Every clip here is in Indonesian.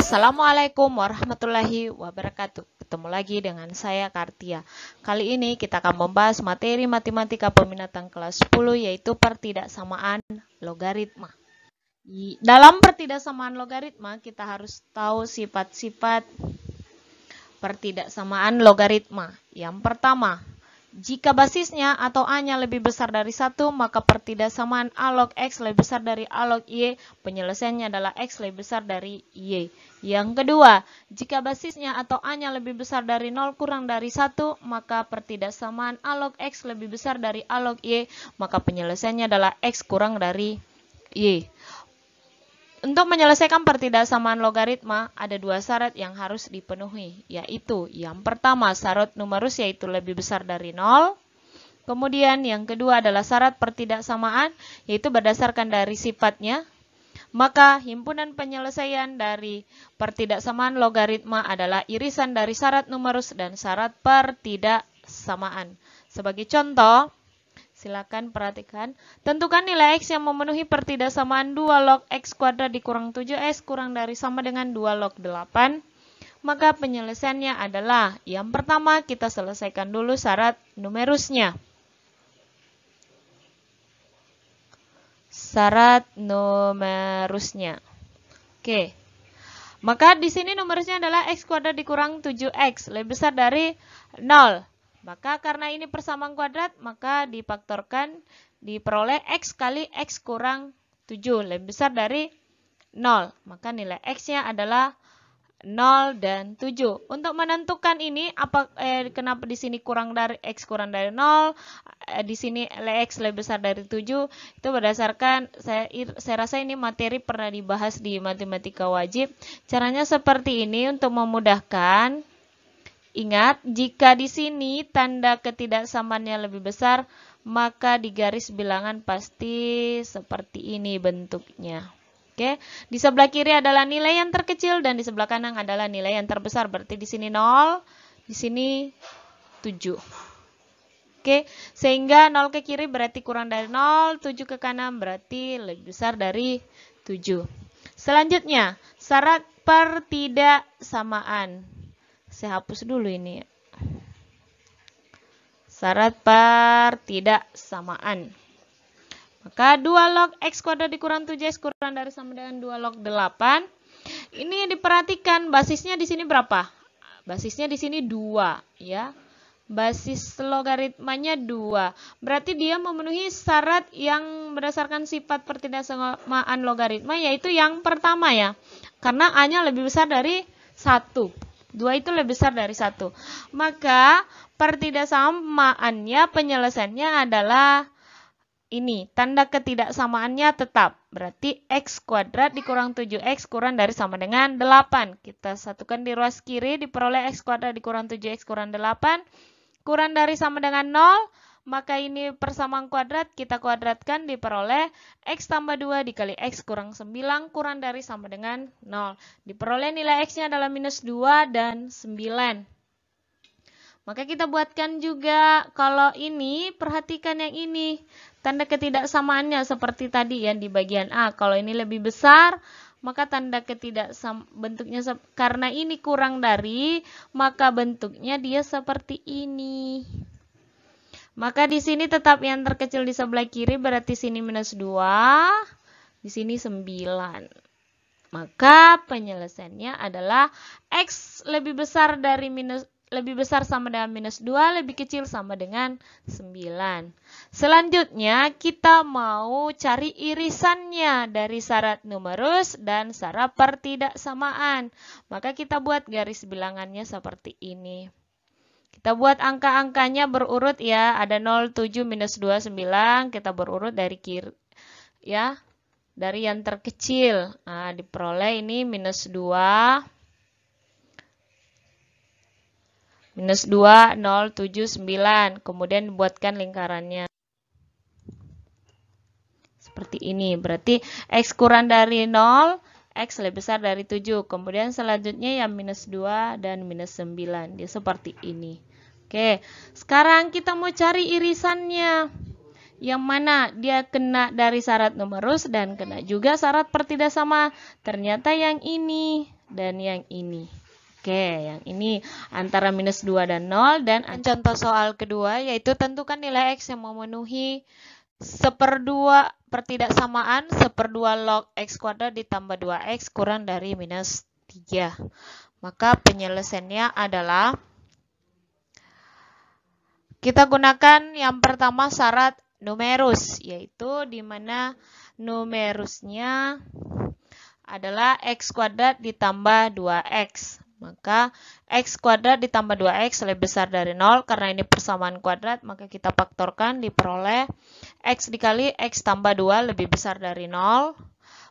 Assalamualaikum warahmatullahi wabarakatuh. Ketemu lagi dengan saya Kartia. Kali ini kita akan membahas materi matematika peminatan kelas 10 yaitu pertidaksamaan logaritma. Dalam pertidaksamaan logaritma kita harus tahu sifat-sifat pertidaksamaan logaritma. Yang pertama, jika basisnya atau A-nya lebih besar dari 1, maka pertidaksamaan A log X lebih besar dari A log Y, penyelesaiannya adalah X lebih besar dari Y. Yang kedua, jika basisnya atau A-nya lebih besar dari 0 kurang dari 1, maka pertidaksamaan A log X lebih besar dari A log Y, maka penyelesaiannya adalah X kurang dari Y. Untuk menyelesaikan pertidaksamaan logaritma, ada dua syarat yang harus dipenuhi, yaitu yang pertama syarat numerus yaitu lebih besar dari 0. Kemudian yang kedua adalah syarat pertidaksamaan, yaitu berdasarkan dari sifatnya. Maka himpunan penyelesaian dari pertidaksamaan logaritma adalah irisan dari syarat numerus dan syarat pertidaksamaan. Sebagai contoh, silakan perhatikan. Tentukan nilai X yang memenuhi pertidaksamaan 2 log X kuadrat dikurang 7X kurang dari sama dengan 2 log 8. Maka penyelesaiannya adalah yang pertama kita selesaikan dulu syarat numerusnya. Syarat numerusnya. Oke. Maka di sini numerusnya adalah X kuadrat dikurang 7X lebih besar dari 0. Maka karena ini persamaan kuadrat, maka difaktorkan diperoleh X kali X kurang 7 lebih besar dari 0. Maka nilai X-nya adalah 0 dan 7. Untuk menentukan ini, kenapa di sini kurang dari X kurang dari 0, di sini X lebih besar dari 7, itu berdasarkan, saya rasa ini materi pernah dibahas di matematika wajib. Caranya seperti ini untuk memudahkan. Ingat, jika di sini tanda ketidaksamaannya lebih besar, maka di garis bilangan pasti seperti ini bentuknya. Oke, di sebelah kiri adalah nilai yang terkecil dan di sebelah kanan adalah nilai yang terbesar. Berarti di sini 0, di sini 7. Oke, sehingga 0 ke kiri berarti kurang dari 0, 7 ke kanan berarti lebih besar dari 7. Selanjutnya, syarat pertidaksamaan. Saya hapus dulu ini. Syarat pertidaksamaan. Maka 2 log X kuadrat dikurang 7X kurang dari sama dengan 2 log 8. Ini diperhatikan basisnya di sini berapa? Basisnya di sini 2, ya. Basis logaritmanya 2. Berarti dia memenuhi syarat yang berdasarkan sifat pertidaksamaan logaritma, yaitu yang pertama ya. Karena A-nya lebih besar dari 1. 2 itu lebih besar dari 1. Maka pertidaksamaannya, penyelesaiannya adalah ini. Tanda ketidaksamaannya tetap. Berarti X kuadrat dikurang 7X kurang dari sama dengan 8. Kita satukan di ruas kiri, diperoleh X kuadrat dikurang 7X kurang 8. Kurang dari sama dengan 0. Maka ini persamaan kuadrat, kita kuadratkan diperoleh X tambah 2 dikali X kurang 9 kurang dari sama dengan 0. Diperoleh nilai X-nya adalah minus 2 dan 9. Maka kita buatkan juga kalau ini, perhatikan yang ini. Tanda ketidaksamaannya seperti tadi yang di bagian A. Kalau ini lebih besar, maka tanda bentuknya karena ini kurang dari, maka bentuknya dia seperti ini. Maka di sini tetap yang terkecil di sebelah kiri, berarti sini minus 2, di sini 9. Maka penyelesaiannya adalah X lebih besar sama dengan minus 2, lebih kecil sama dengan 9. Selanjutnya kita mau cari irisannya dari syarat numerus dan syarat pertidaksamaan. Maka kita buat garis bilangannya seperti ini. Kita buat angka-angkanya berurut ya, ada 0, 7, minus 2, 9. Kita berurut dari kiri ya, dari yang terkecil. Nah, diperoleh ini minus 2, 0, 7, 9. Kemudian dibuatkan lingkarannya. Seperti ini, berarti X kurang dari 0, X lebih besar dari 7. Kemudian selanjutnya yang minus 2 dan minus 9. Dia seperti ini. Oke, sekarang kita mau cari irisannya. Yang mana dia kena dari syarat numerus dan kena juga syarat pertidaksamaan. Ternyata yang ini. dan yang ini. Oke, yang ini antara minus 2 dan 0. Dan contoh soal kedua yaitu tentukan nilai X yang memenuhi 1/2 pertidaksamaan 1/2 log X kuadrat ditambah 2X kurang dari minus 3. Maka penyelesaiannya adalah kita gunakan yang pertama syarat numerus, yaitu di mana numerusnya adalah X kuadrat ditambah 2X. Maka X kuadrat ditambah 2X lebih besar dari 0. Karena ini persamaan kuadrat, maka kita faktorkan diperoleh X dikali X tambah 2 lebih besar dari 0.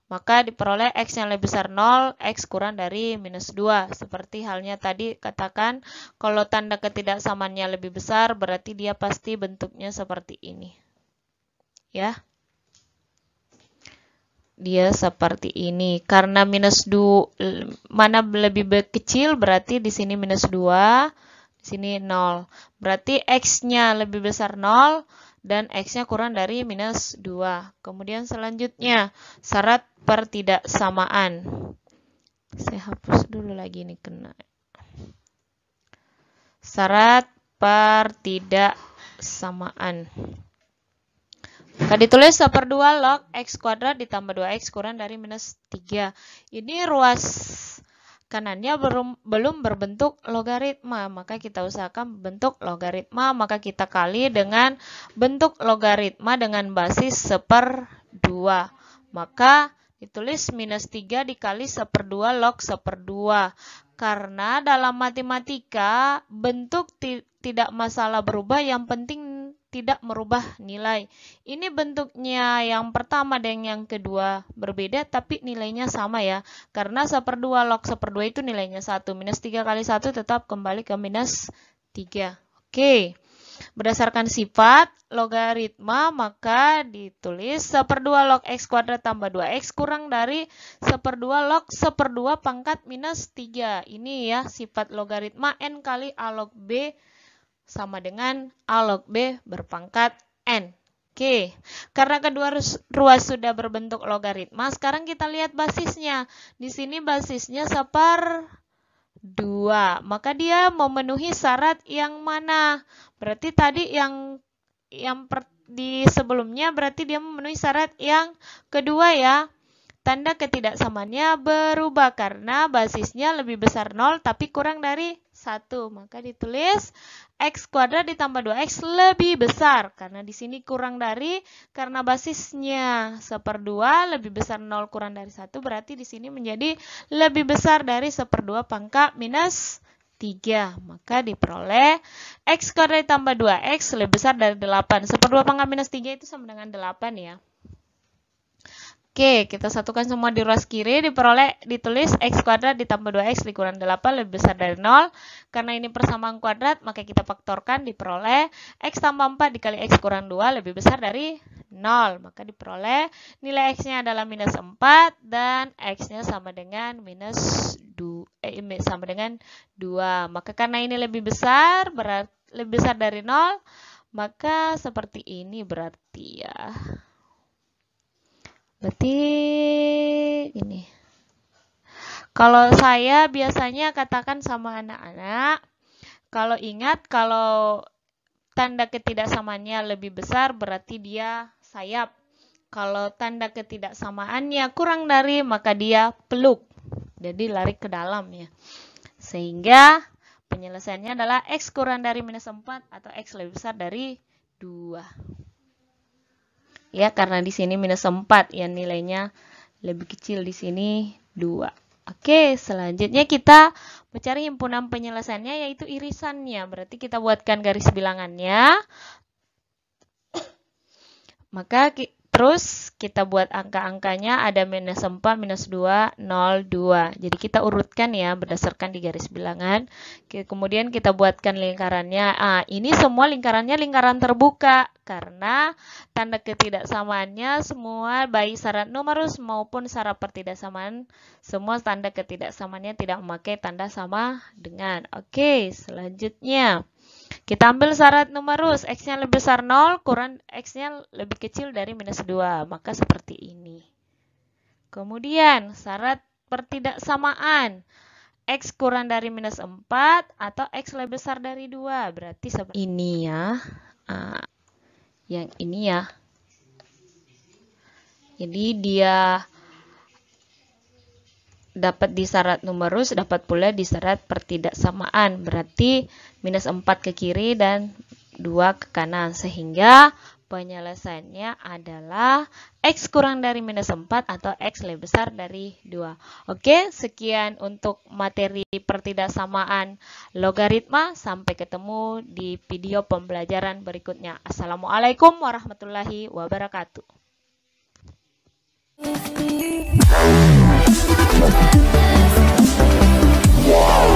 Maka diperoleh X yang lebih besar 0, X kurang dari minus 2. Seperti halnya tadi katakan, kalau tanda ketidaksamaannya lebih besar, berarti dia pasti bentuknya seperti ini. Ya. Dia seperti ini. Karena minus 2 mana lebih kecil, berarti di sini minus 2, di sini 0. Berarti X-nya lebih besar 0 dan X-nya kurang dari minus 2. Kemudian selanjutnya syarat pertidaksamaan. Saya hapus dulu lagi ini kena. Syarat pertidaksamaan. Maka ditulis 1/2 log X kuadrat ditambah 2X kurang dari minus 3. Ini ruas kanannya belum berbentuk logaritma. Maka kita usahakan bentuk logaritma. Maka kita kali dengan bentuk logaritma dengan basis 1/2. Maka ditulis minus 3 dikali 1/2 log 1/2. Karena dalam matematika bentuk tidak masalah berubah, yang penting tidak merubah nilai. Ini bentuknya yang pertama dan yang kedua berbeda, tapi nilainya sama ya. Karena 1/2 log 1/2 itu nilainya 1. Minus 3 kali 1 tetap kembali ke minus 3. Oke. Berdasarkan sifat logaritma, maka ditulis 1/2 log X kuadrat tambah 2X kurang dari 1/2 log 1/2 pangkat minus 3. Ini ya sifat logaritma N kali A log B sama dengan A log B berpangkat N. Oke, karena kedua ruas sudah berbentuk logaritma, sekarang kita lihat basisnya. Di sini basisnya 1/2. Maka dia memenuhi syarat yang mana? Berarti tadi yang di sebelumnya berarti dia memenuhi syarat yang kedua ya. Tanda ketidaksamaannya berubah karena basisnya lebih besar 0 tapi kurang dari 1. Maka ditulis X kuadrat ditambah 2X lebih besar. Karena di sini kurang dari, karena basisnya 1/2 lebih besar 0 kurang dari 1. Berarti di sini menjadi lebih besar dari 1/2 pangkat minus 3. Maka diperoleh X kuadrat ditambah 2X lebih besar dari 8. 1/2 pangkat minus 3 itu sama dengan 8 ya. Oke, kita satukan semua di ruas kiri, ditulis X kuadrat ditambah 2X dikurang 8 lebih besar dari 0. Karena ini persamaan kuadrat, maka kita faktorkan diperoleh X tambah 4 dikali X kurang 2 lebih besar dari 0. Maka diperoleh nilai X-nya adalah minus 4 dan X-nya sama dengan minus 2, sama dengan 2. Maka karena ini lebih besar, lebih besar dari 0, maka seperti ini berarti ya. Berarti ini. Kalau saya biasanya katakan sama anak-anak, kalau ingat kalau tanda ketidaksamaannya lebih besar berarti dia sayap. Kalau tanda ketidaksamaannya kurang dari, maka dia peluk. Jadi lari ke dalam ya. Sehingga penyelesaiannya adalah X kurang dari minus 4 atau X lebih besar dari 2. Ya, karena di sini minus 4 ya, nilainya lebih kecil di sini 2. Oke, selanjutnya kita mencari himpunan penyelesaiannya yaitu irisannya. Berarti kita buatkan garis bilangannya. Maka terus kita buat angka-angkanya, ada minus 4, minus 2, 0, 2. Jadi kita urutkan ya berdasarkan di garis bilangan. Kemudian kita buatkan lingkarannya. Ini semua lingkarannya lingkaran terbuka. Karena tanda ketidaksamaannya semua baik syarat numerus maupun syarat pertidaksamaan. Semua tanda ketidaksamaannya tidak memakai tanda sama dengan. Oke, selanjutnya. Kita ambil syarat numerus, X-nya lebih besar 0, kurang X-nya lebih kecil dari minus 2. Maka seperti ini. Kemudian, syarat pertidaksamaan. X kurang dari minus 4 atau X lebih besar dari 2. Berarti ini ya. Yang ini ya. Jadi dia dapat di syarat numerus, dapat pula di syarat pertidaksamaan. Berarti minus 4 ke kiri dan 2 ke kanan. Sehingga penyelesaiannya adalah X kurang dari minus 4 atau X lebih besar dari 2. Oke, sekian untuk materi pertidaksamaan logaritma. Sampai ketemu di video pembelajaran berikutnya. Assalamualaikum warahmatullahi wabarakatuh. Wow.